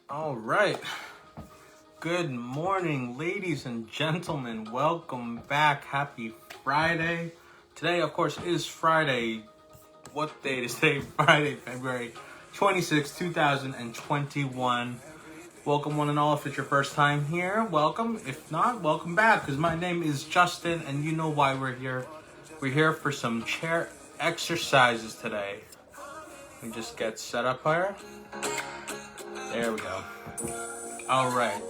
All right. Good morning, ladies and gentlemen. Welcome back. Happy Friday. Today, of course, is Friday. What date is today? Friday, February 26, 2021. Welcome, one and all. If it's your first time here, welcome. If not, welcome back, because my name is Justin, and you know why we're here. We're here for some chair exercises today. Let me just get set up here. There we go. All right.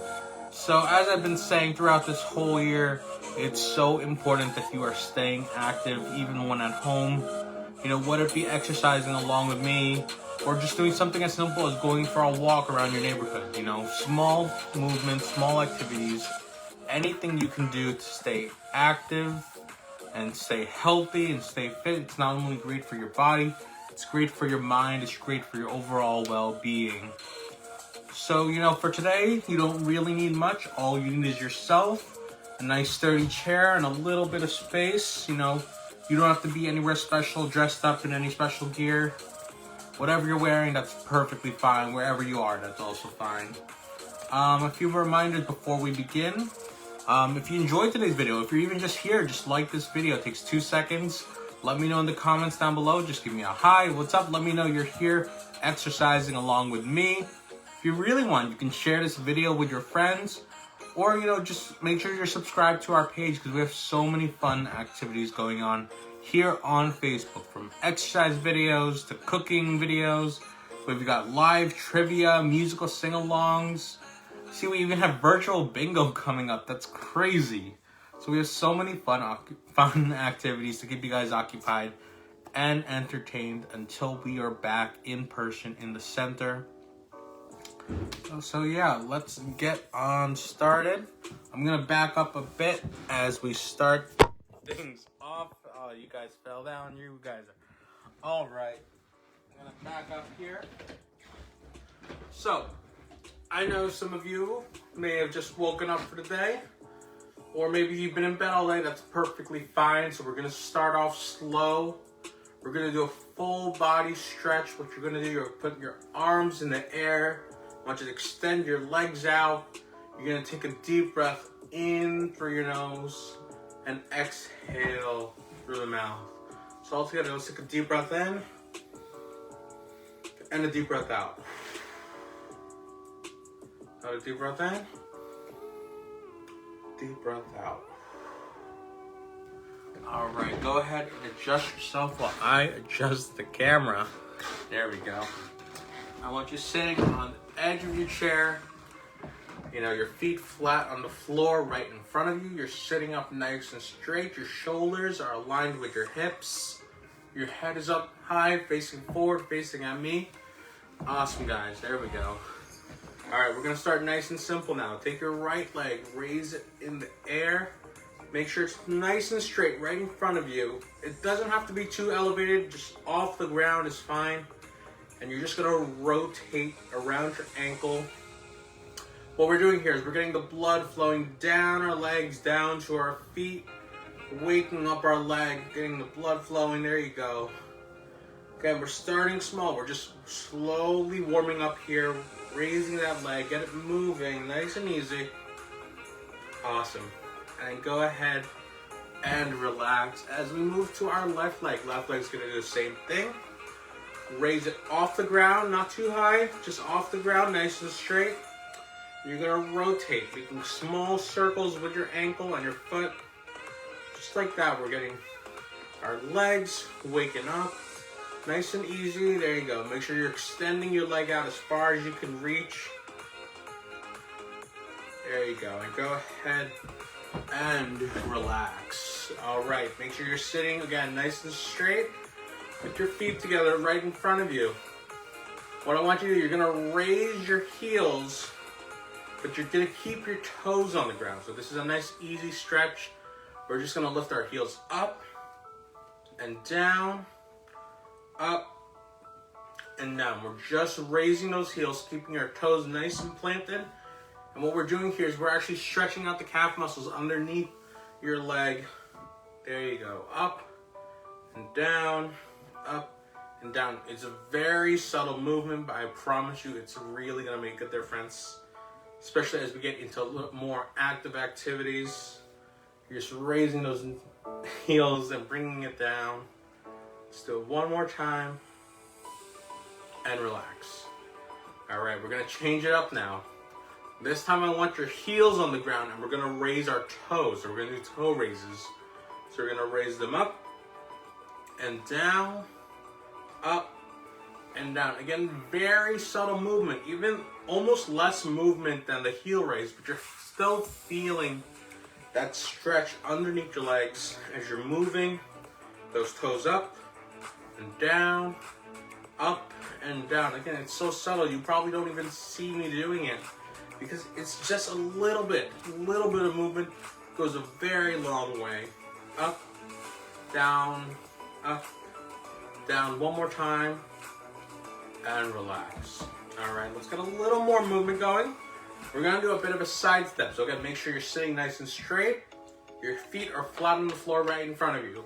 So as I've been saying throughout this whole year, it's so important that you are staying active even when at home. You know, whether it be exercising along with me or just doing something as simple as going for a walk around your neighborhood. You know, small movements, small activities, anything you can do to stay active and stay healthy and stay fit. It's not only great for your body, it's great for your mind, it's great for your overall well-being. So, you know, for today, you don't really need much. All you need is yourself, a nice sturdy chair, and a little bit of space. You know, you don't have to be anywhere special, dressed up in any special gear. Whatever you're wearing, that's perfectly fine. Wherever you are, that's also fine. A few reminders before we begin. If you enjoyed today's video, if you're even just here, just like this video. It takes 2 seconds. Let me know in the comments down below. Just give me a hi. What's up? Let me know you're here exercising along with me. If you really want, you can share this video with your friends, or, you know, just make sure you're subscribed to our page, because we have so many fun activities going on here on Facebook, from exercise videos to cooking videos. We've got live trivia, musical sing-alongs. See, we even have virtual bingo coming up. That's crazy. So we have so many fun activities to keep you guys occupied and entertained until we are back in person in the center. So yeah, let's get on started. I'm gonna back up a bit as we start things off. Oh, you guys fell down. You guys are all right. I'm gonna back up here. So, I know some of you may have just woken up for the day, or maybe you've been in bed all day. That's perfectly fine. So we're gonna start off slow. We're gonna do a full body stretch. What you're gonna do, you're putting your arms in the air. I want you to extend your legs out. You're going to take a deep breath in through your nose and exhale through the mouth. So all together, let's take a deep breath in and a deep breath out. Another deep breath in, deep breath out. All right, go ahead and adjust yourself while I adjust the camera. There we go. I want you sitting on the edge of your chair, you know, your feet flat on the floor right in front of you. You're sitting up nice and straight. Your shoulders are aligned with your hips. Your head is up high, facing forward, facing at me. Awesome, guys. There we go. All right, we're going to start nice and simple now. Take your right leg, raise it in the air. Make sure it's nice and straight right in front of you. It doesn't have to be too elevated. Just off the ground is fine. And you're just gonna rotate around your ankle. What we're doing here is we're getting the blood flowing down our legs, down to our feet, waking up our leg, getting the blood flowing. There you go. Okay, we're starting small. We're just slowly warming up here, raising that leg, get it moving, nice and easy. Awesome. And go ahead and relax as we move to our left leg. Left leg's gonna do the same thing. Raise it off the ground, not too high, just off the ground, nice and straight. You're gonna rotate, making small circles with your ankle and your foot. Just like that, we're getting our legs waking up. Nice and easy, there you go. Make sure you're extending your leg out as far as you can reach. There you go, and go ahead and relax. All right, make sure you're sitting, again, nice and straight. Put your feet together right in front of you. What I want you to do, you're gonna raise your heels, but you're gonna keep your toes on the ground. So this is a nice easy stretch. We're just gonna lift our heels up and down, up and down. We're just raising those heels, keeping our toes nice and planted. And what we're doing here is we're actually stretching out the calf muscles underneath your leg. There you go, up and down, up and down. It's a very subtle movement, but I promise you it's really gonna make a difference, especially as we get into a little more active activities. You're just raising those heels and bringing it down. Let's do it one more time and relax. All right, we're gonna change it up now. This time I want your heels on the ground and we're gonna raise our toes. So we're gonna do toe raises. So we're gonna raise them up and down, up and down. Again, very subtle movement, even almost less movement than the heel raise, but you're still feeling that stretch underneath your legs as you're moving those toes up and down, up and down. Again, it's so subtle, you probably don't even see me doing it because it's just a little bit of movement goes a very long way. Up, down, one more time, and relax. All right, let's get a little more movement going. We're gonna do a bit of a side step, so again, make sure you're sitting nice and straight. Your feet are flat on the floor right in front of you.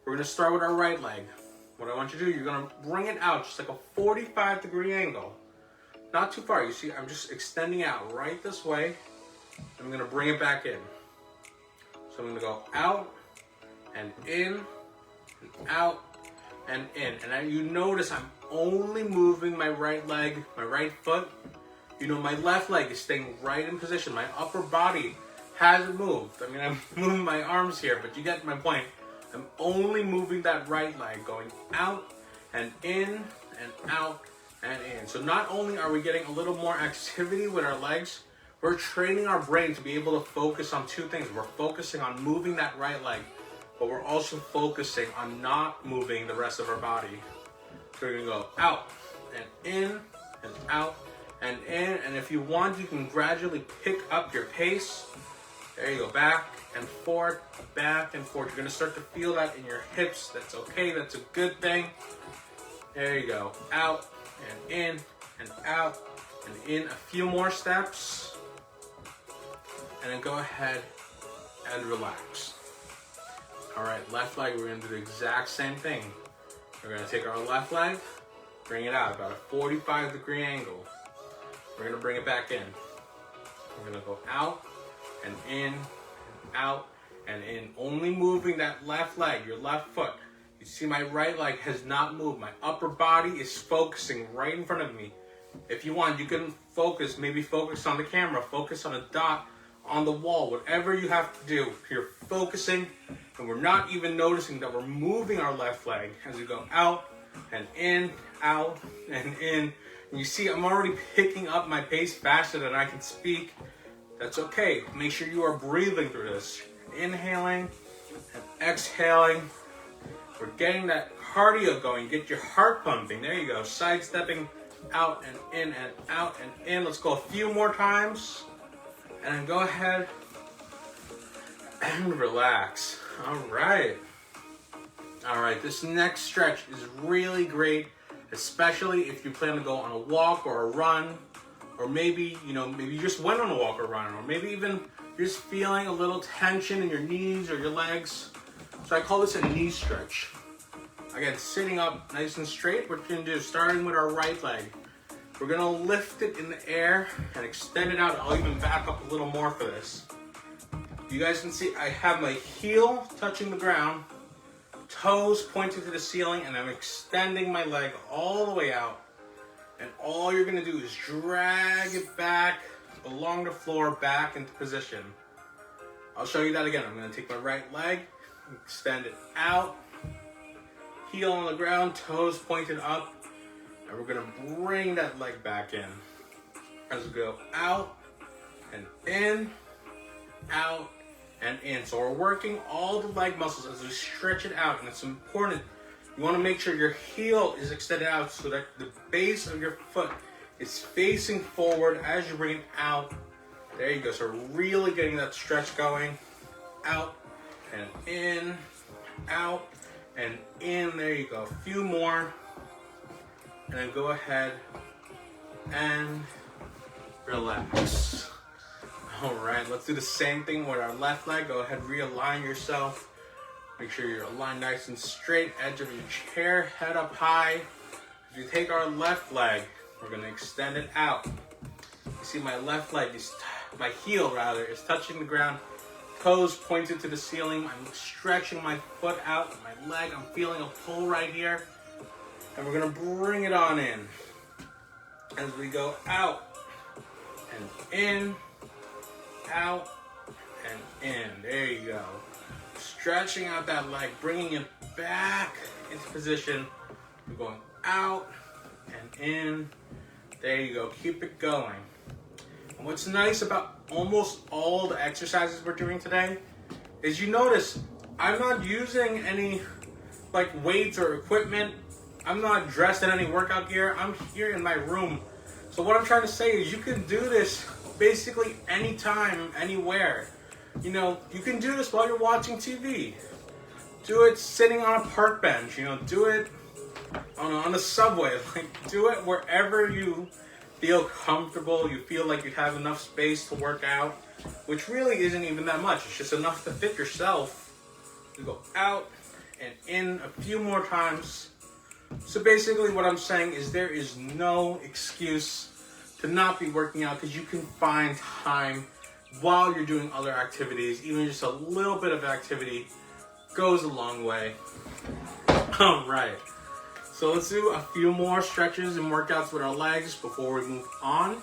We're gonna start with our right leg. What I want you to do, you're gonna bring it out just like a 45-degree angle. Not too far, you see, I'm just extending out right this way. I'm gonna bring it back in. So I'm gonna go out and in, and out and in. And then you notice I'm only moving my right leg, my right foot. You know, my left leg is staying right in position. My upper body hasn't moved. I mean, I'm moving my arms here, but you get my point. I'm only moving that right leg, going out and in and out and in. So not only are we getting a little more activity with our legs, we're training our brain to be able to focus on two things. We're focusing on moving that right leg, but we're also focusing on not moving the rest of our body. So we're gonna go out and in and out and in, and if you want, you can gradually pick up your pace. There you go, back and forth, back and forth. You're gonna start to feel that in your hips. That's okay, that's a good thing. There you go, out and in and out and in. A few more steps, and then go ahead and relax. All right, left leg, we're gonna do the exact same thing. We're gonna take our left leg, bring it out about a 45-degree angle. We're gonna bring it back in. We're gonna go out and in, and out and in. Only moving that left leg, your left foot. You see my right leg has not moved. My upper body is focusing right in front of me. If you want, you can focus, maybe focus on the camera, focus on a dot on the wall, whatever you have to do. You're focusing, and we're not even noticing that we're moving our left leg as we go out and in, out and in. And you see, I'm already picking up my pace faster than I can speak. That's okay. Make sure you are breathing through this. Inhaling and exhaling. We're getting that cardio going. Get your heart pumping. There you go. Sidestepping out and in and out and in. Let's go a few more times. And then go ahead and relax. All right. All right, this next stretch is really great, especially if you plan to go on a walk or a run, or maybe, maybe you just went on a walk or run, or maybe even you're just feeling a little tension in your knees or your legs. So I call this a knee stretch. Again, sitting up nice and straight, what we're gonna do, starting with our right leg, we're gonna lift it in the air and extend it out. I'll even back up a little more for this. You guys can see I have my heel touching the ground, toes pointing to the ceiling, and I'm extending my leg all the way out. And all you're gonna do is drag it back along the floor, back into position. I'll show you that again. I'm gonna take my right leg, extend it out, heel on the ground, toes pointed up, and we're gonna bring that leg back in. As we go out and in, out and in. So we're working all the leg muscles as we stretch it out, and it's important. You want to make sure your heel is extended out so that the base of your foot is facing forward as you bring it out. There you go. So we're really getting that stretch going. Out and in, out and in. There you go. A few more. And then go ahead and relax. All right, let's do the same thing with our left leg. Go ahead, realign yourself. Make sure you're aligned nice and straight, edge of your chair, head up high. If you take our left leg, we're gonna extend it out. You see my left leg, my heel rather, is touching the ground. Toes pointed to the ceiling. I'm stretching my foot out, my leg. I'm feeling a pull right here. And we're gonna bring it on in. As we go out and in, out and in. There you go. Stretching out that leg, bringing it back into position. We're going out and in. There you go. Keep it going. And what's nice about almost all the exercises we're doing today is you notice I'm not using any like weights or equipment. I'm not dressed in any workout gear. I'm here in my room. So what I'm trying to say is you can do this basically anytime, anywhere. You know, you can do this while you're watching TV. Do it sitting on a park bench, you know, do it on the subway. Like, do it wherever you feel comfortable, you feel like you have enough space to work out, which really isn't even that much. It's just enough to fit yourself. You go out and in a few more times. So basically what I'm saying is there is no excuse to not be working out because you can find time while you're doing other activities. Even just a little bit of activity goes a long way. All right. So let's do a few more stretches and workouts with our legs before we move on.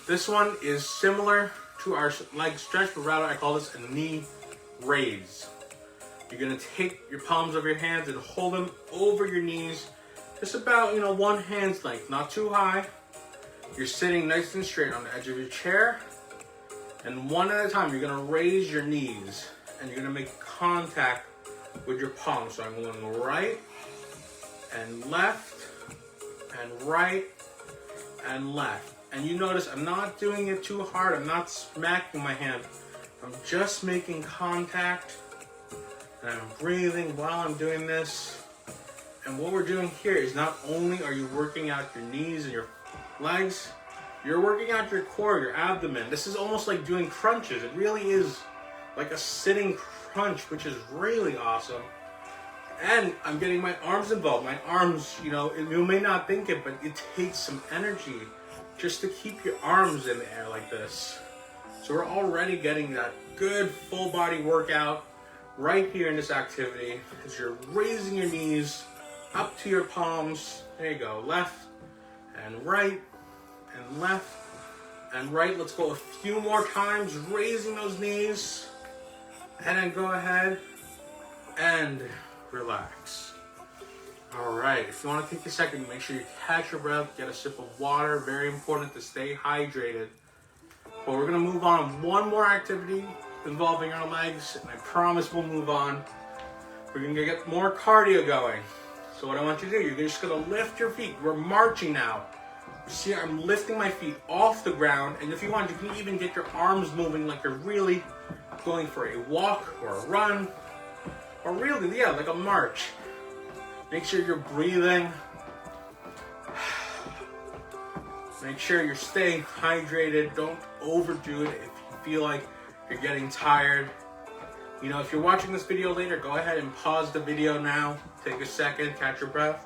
This one is similar to our leg stretch, but rather I call this a knee raise. You're gonna take your palms of your hands and hold them over your knees, just about, one hand's length, not too high. You're sitting nice and straight on the edge of your chair. And one at a time, you're gonna raise your knees and you're gonna make contact with your palms. So I'm going right and left and right and left. And you notice I'm not doing it too hard. I'm not smacking my hand. I'm just making contact and I'm breathing while I'm doing this. And what we're doing here is not only are you working out your knees and your legs, you're working out your core, your abdomen. This is almost like doing crunches. It really is like a sitting crunch, which is really awesome. And I'm getting my arms involved. My arms, you may not think it, but it takes some energy just to keep your arms in the air like this. So we're already getting that good full body workout right here in this activity as you're raising your knees up to your palms. There you go, left and right and left and right. Let's go a few more times, raising those knees. And then go ahead and relax. All right, if you want to take a second, make sure you catch your breath, get a sip of water. Very important to stay hydrated. But we're gonna move on one more activity involving our legs, and I promise we'll move on. We're gonna get more cardio going. So what I want you to do, you're just gonna lift your feet. We're marching now. You see, I'm lifting my feet off the ground, and if you want, you can even get your arms moving like you're really going for a walk or a run, or really, like a march. Make sure you're breathing. Make sure you're staying hydrated. Don't overdo it if you feel like you're getting tired. If you're watching this video later, go ahead and pause the video now. Take a second, catch your breath.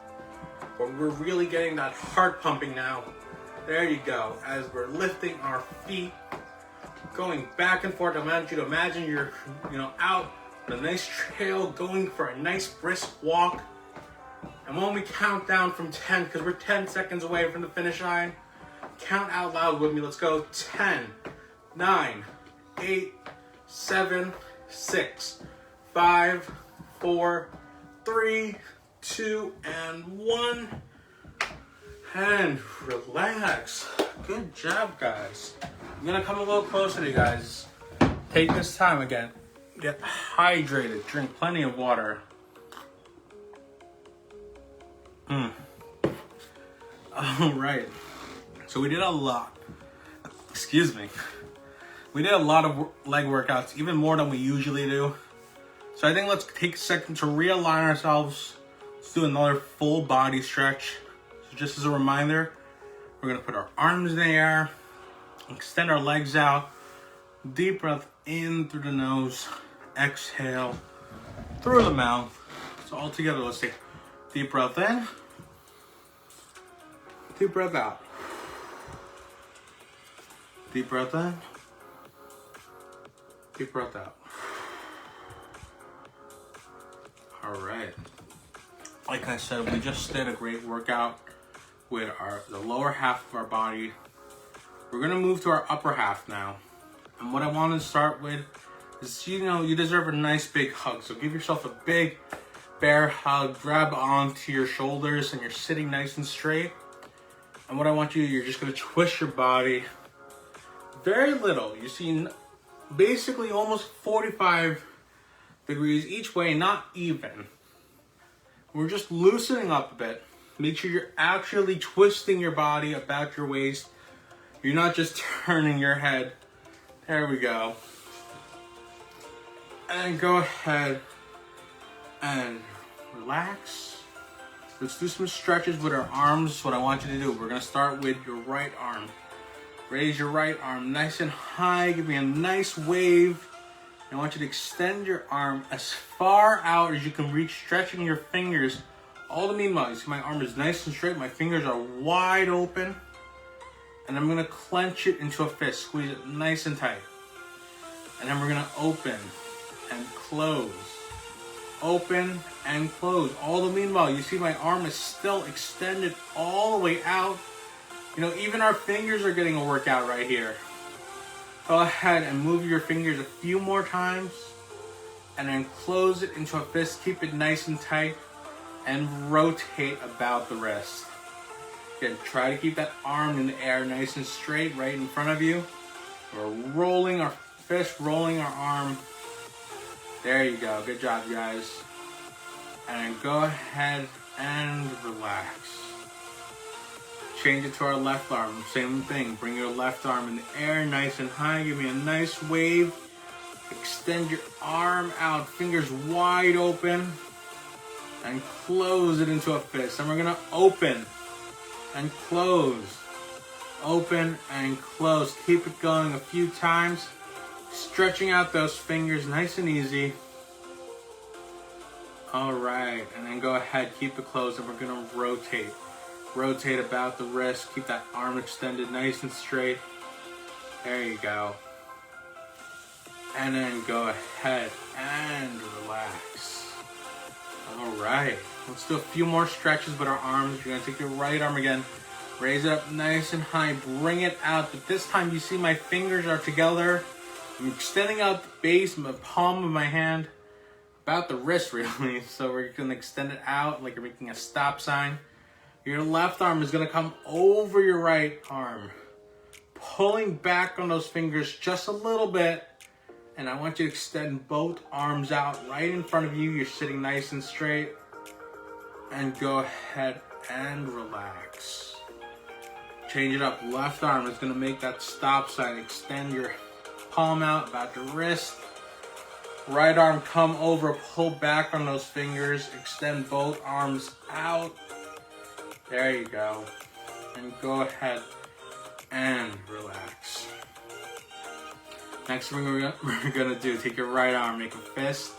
But we're really getting that heart pumping now. There you go. As we're lifting our feet, going back and forth. I want you to imagine you're, out on a nice trail, going for a nice brisk walk. And when we count down from 10, because we're 10 seconds away from the finish line, count out loud with me. Let's go. 10, 9, 8, 7, 6, 5, 4, 3, 2, and 1. And relax. Good job, guys. I'm gonna come a little closer to you guys. Take this time again. Get hydrated. Drink plenty of water. All right. So we did a lot. Excuse me. We did a lot of leg workouts, even more than we usually do. So I think let's take a second to realign ourselves. Let's do another full body stretch. So just as a reminder, we're gonna put our arms in the air, extend our legs out, deep breath in through the nose, exhale through the mouth. So all together, let's take deep breath in, deep breath out. Deep breath in, deep breath out. All right. Like I said, we just did a great workout with the lower half of our body. We're gonna move to our upper half now. And what I want to start with is, you deserve a nice big hug. So give yourself a big bear hug, grab onto your shoulders, and you're sitting nice and straight. And what I want you to do, you're just gonna twist your body very little. You see basically almost 45 degrees each way, not even. We're just loosening up a bit. Make sure you're actually twisting your body about your waist. You're not just turning your head. There we go. And go ahead and relax. Let's do some stretches with our arms. What I want you to do, we're gonna start with your right arm. Raise your right arm nice and high. Give me a nice wave. I want you to extend your arm as far out as you can reach, stretching your fingers. All the meanwhile, you see my arm is nice and straight. My fingers are wide open. And I'm gonna clench it into a fist. Squeeze it nice and tight. And then we're gonna open and close. Open and close. All the meanwhile, you see my arm is still extended all the way out. Even our fingers are getting a workout right here. Go ahead and move your fingers a few more times. And then close it into a fist. Keep it nice and tight. And rotate about the wrist. Again, try to keep that arm in the air nice and straight right in front of you. We're rolling our fist, rolling our arm. There you go. Good job, guys. And then go ahead and relax. Change it to our left arm. Same thing. Bring your left arm in the air nice and high. Give me a nice wave. Extend your arm out. Fingers wide open. And close it into a fist. And we're going to open and close. Open and close. Keep it going a few times. Stretching out those fingers nice and easy. All right. And then go ahead. Keep it closed. And we're going to rotate. Rotate about the wrist. Keep that arm extended nice and straight. There you go. And then go ahead and relax. All right. Let's do a few more stretches with our arms. You're going to take your right arm again. Raise it up nice and high. Bring it out. But this time you see my fingers are together. I'm extending out the base, the palm of my hand. About the wrist, really. So we're going to extend it out like you're making a stop sign. Your left arm is going to come over your right arm. Pulling back on those fingers just a little bit. And I want you to extend both arms out right in front of you. You're sitting nice and straight. And go ahead and relax. Change it up. Left arm is going to make that stop sign. Extend your palm out about your wrist. Right arm come over. Pull back on those fingers. Extend both arms out. There you go. And go ahead and relax. Next thing we're gonna do, take your right arm, make a fist.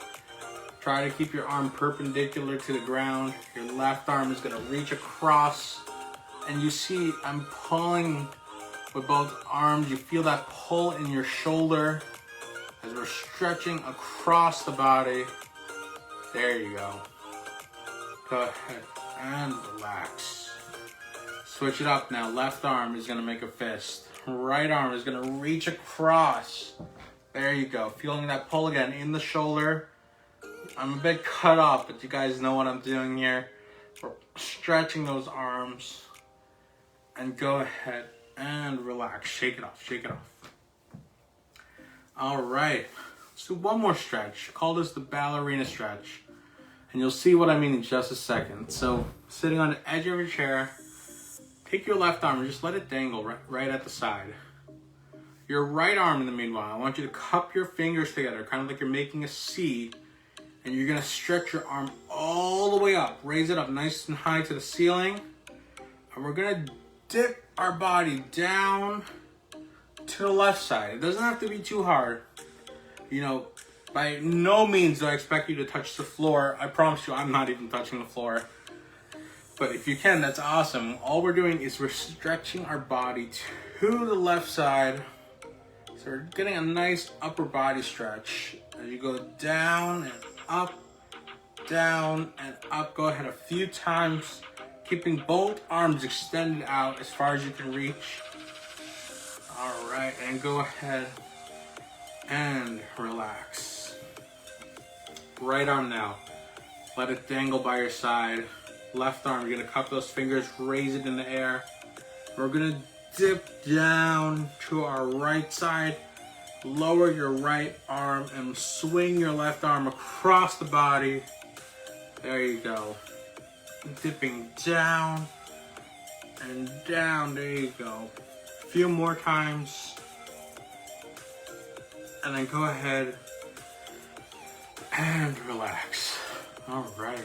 Try to keep your arm perpendicular to the ground. Your left arm is gonna reach across. And you see I'm pulling with both arms. You feel that pull in your shoulder as we're stretching across the body. There you go. Go ahead and relax. Switch it up now. Left arm is gonna make a fist. Right arm is gonna reach across. There you go. Feeling that pull again in the shoulder. I'm a bit cut off, but you guys know what I'm doing here. We're stretching those arms. And go ahead and relax. Shake it off. Shake it off. All right. Let's do one more stretch. Call this the ballerina stretch. And you'll see what I mean in just a second. So, sitting on the edge of your chair, take your left arm and just let it dangle right at the side. Your right arm, in the meanwhile, I want you to cup your fingers together, kind of like you're making a C. And you're going to stretch your arm all the way up. Raise it up nice and high to the ceiling. And we're going to dip our body down to the left side. It doesn't have to be too hard. By no means do I expect you to touch the floor. I promise you, I'm not even touching the floor. But if you can, that's awesome. All we're doing is we're stretching our body to the left side. So we're getting a nice upper body stretch. As you go down and up, down and up. Go ahead a few times, keeping both arms extended out as far as you can reach. All right, and go ahead and relax. Right arm now. Let it dangle by your side. Left arm, you're gonna cup those fingers, raise it in the air. We're gonna dip down to our right side. Lower your right arm and swing your left arm across the body. There you go. Dipping down and down. There you go. A few more times. And then go ahead and relax. All right.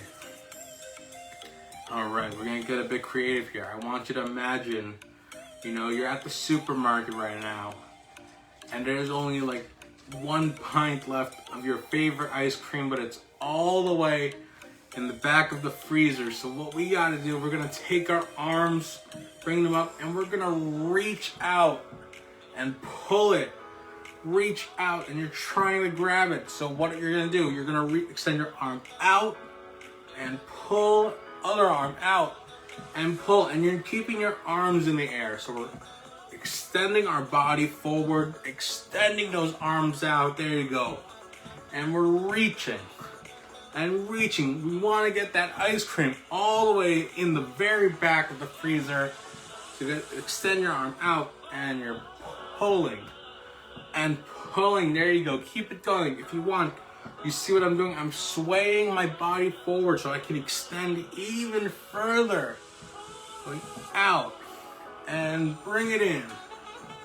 All right, we're gonna get a bit creative here. I want you to imagine, you're at the supermarket right now, and there's only like 1 pint left of your favorite ice cream, but it's all the way in the back of the freezer. So what we gotta do, we're gonna take our arms, bring them up, and we're gonna reach out and pull it. Reach out, and you're trying to grab it. So what you're gonna do, you're gonna extend your arm out and pull, other arm out and pull, and you're keeping your arms in the air. So we're extending our body forward, extending those arms out. There you go. And we're reaching and reaching. We want to get that ice cream all the way in the very back of the freezer. So you extend your arm out and you're pulling and pulling. There you go. Keep it going. If you want, you see what I'm doing? I'm swaying my body forward so I can extend even further. Going out and bring it in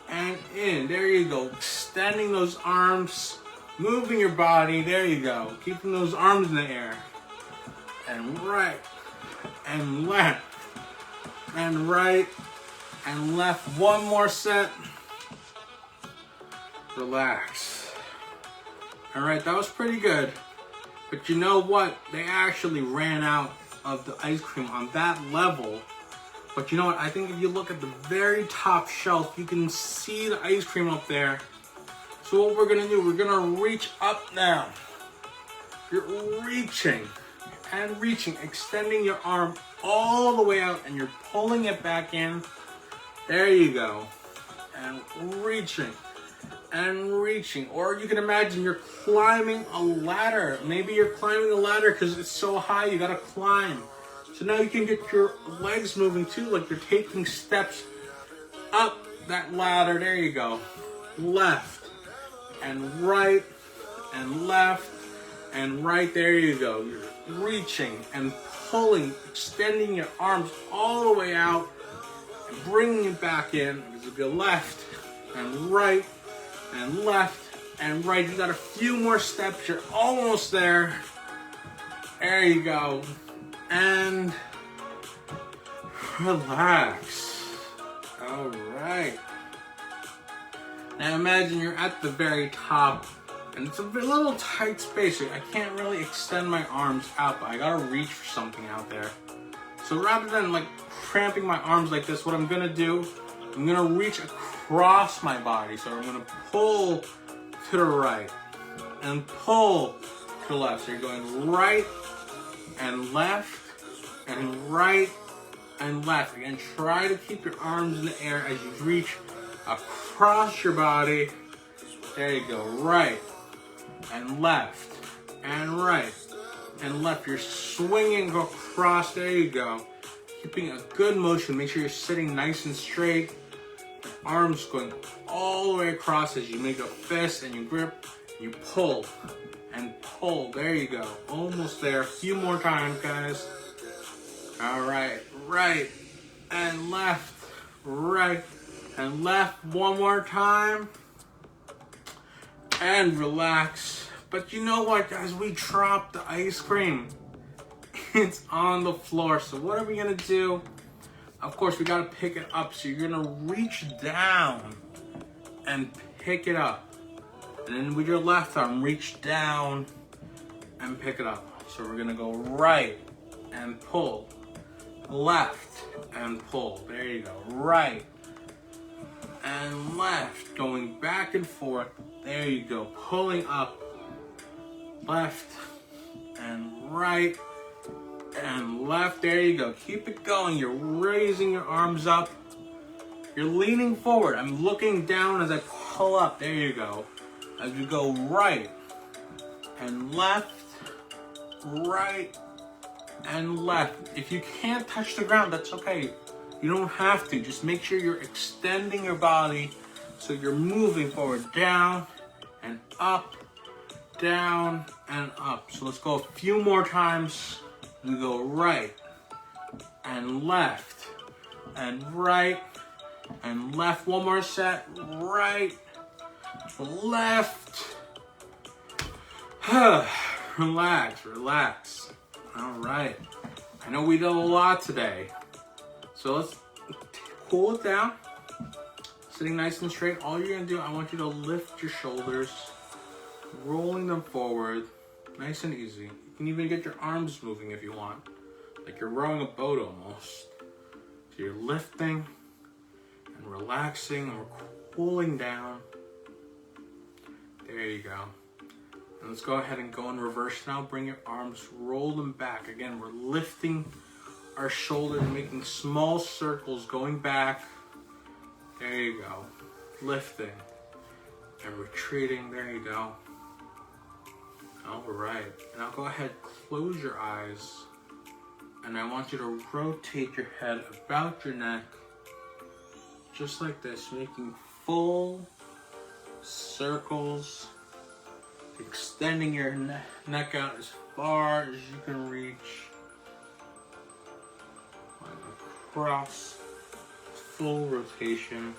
and in. There you go. Extending those arms, moving your body. There you go. Keeping those arms in the air. And right and left and right and left. One more set. Relax. All right, that was pretty good. But you know what? They actually ran out of the ice cream on that level. But you know what? I think if you look at the very top shelf, you can see the ice cream up there. So what we're gonna do, we're gonna reach up now. You're reaching and reaching, extending your arm all the way out, and you're pulling it back in. There you go. And reaching and reaching. Or you can imagine you're climbing a ladder. Maybe you're climbing a ladder because it's so high you gotta climb. So now you can get your legs moving too, like you're taking steps up that ladder. There you go. Left and right and left and right. There you go. You're reaching and pulling, extending your arms all the way out and bringing it back in. As you go left and right and left and right. You got a few more steps. You're almost there. There you go. And relax. All right. Now imagine you're at the very top, and it's a little tight space. I can't really extend my arms out, but I gotta reach for something out there. So rather than like cramping my arms like this, what I'm gonna do, I'm gonna reach across my body. So I'm gonna pull to the right and pull to the left. So you're going right and left and right and left. Again, try to keep your arms in the air as you reach across your body. There you go. Right and left and right and left. You're swinging across. There you go. Keeping a good motion. Make sure you're sitting nice and straight. The arms going all the way across as you make a fist and you grip. You pull and pull. There you go. Almost there. A few more times, guys. All right. Right and left. Right and left. One more time. And relax. But you know what, guys? We dropped the ice cream. It's on the floor. So what are we going to do? Of course, we got to pick it up. So you're going to reach down and pick it up. And then with your left arm, reach down and pick it up. So we're gonna go right and pull, left and pull. There you go. Right and left, going back and forth. There you go. Pulling up, left and right and left. There you go. Keep it going. You're raising your arms up. You're leaning forward. I'm looking down as I pull up. There you go. As we go right and left, right and left. If you can't touch the ground, that's okay. You don't have to. Just make sure you're extending your body so you're moving forward, down and up, down and up. So let's go a few more times. We go right and left and right and left. One more set. Right, left. Relax, relax. All right. I know we did a lot today. So let's cool it down. Sitting nice and straight. All you're gonna do, I want you to lift your shoulders, rolling them forward, nice and easy. You can even get your arms moving if you want, like you're rowing a boat almost. So you're lifting and relaxing, and we're cooling down. There you go. And let's go ahead and go in reverse now. Bring your arms, roll them back. Again, we're lifting our shoulders, making small circles, going back. There you go. Lifting and retreating. There you go. All right. Now go ahead, close your eyes. And I want you to rotate your head about your neck. Just like this, making full circles. Extending your neck out as far as you can reach. Across, full rotation.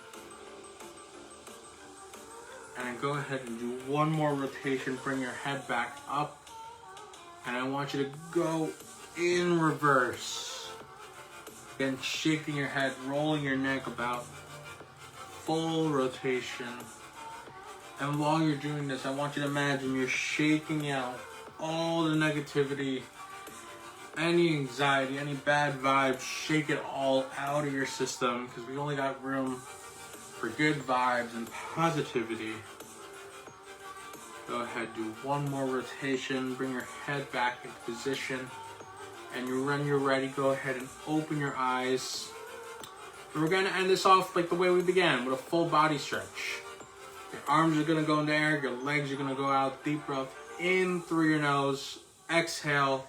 And go ahead and do one more rotation. Bring your head back up. And I want you to go in reverse. Again, shaking your head, rolling your neck about. Full rotation. And while you're doing this, I want you to imagine you're shaking out all the negativity, any anxiety, any bad vibes. Shake it all out of your system, because we only got room for good vibes and positivity. Go ahead, do one more rotation. Bring your head back into position. And when you're ready, go ahead and open your eyes. And we're going to end this off like the way we began, with a full body stretch. Your arms are going to go in the air, your legs are going to go out. Deep breath in through your nose. Exhale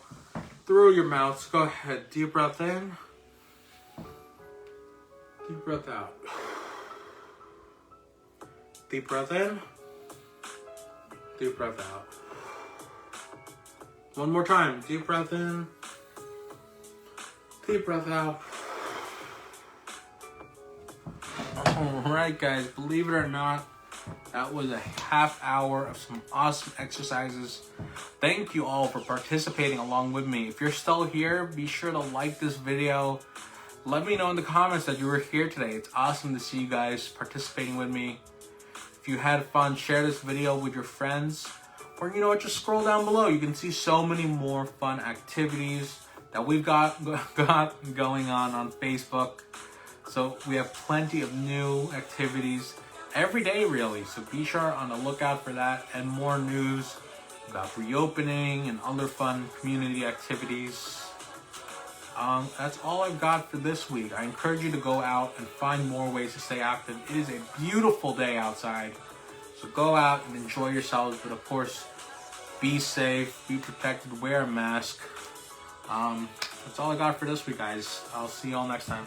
through your mouth. So go ahead, deep breath in. Deep breath out. Deep breath in. Deep breath out. One more time. Deep breath in. Deep breath out. Alright guys, believe it or not, that was a half hour of some awesome exercises. Thank you all for participating along with me. If you're still here, be sure to like this video. Let me know in the comments that you were here today. It's awesome to see you guys participating with me. If you had fun, share this video with your friends. Or you know what, just scroll down below. You can see so many more fun activities that we've got going on Facebook. So we have plenty of new activities every day, really. So be sure on the lookout for that, and more news about reopening and other fun community activities. That's all I've got for this week. I encourage you to go out and find more ways to stay active. It is a beautiful day outside. So go out and enjoy yourselves. But of course, be safe, be protected, wear a mask. That's all I got for this week, guys. I'll see you all next time.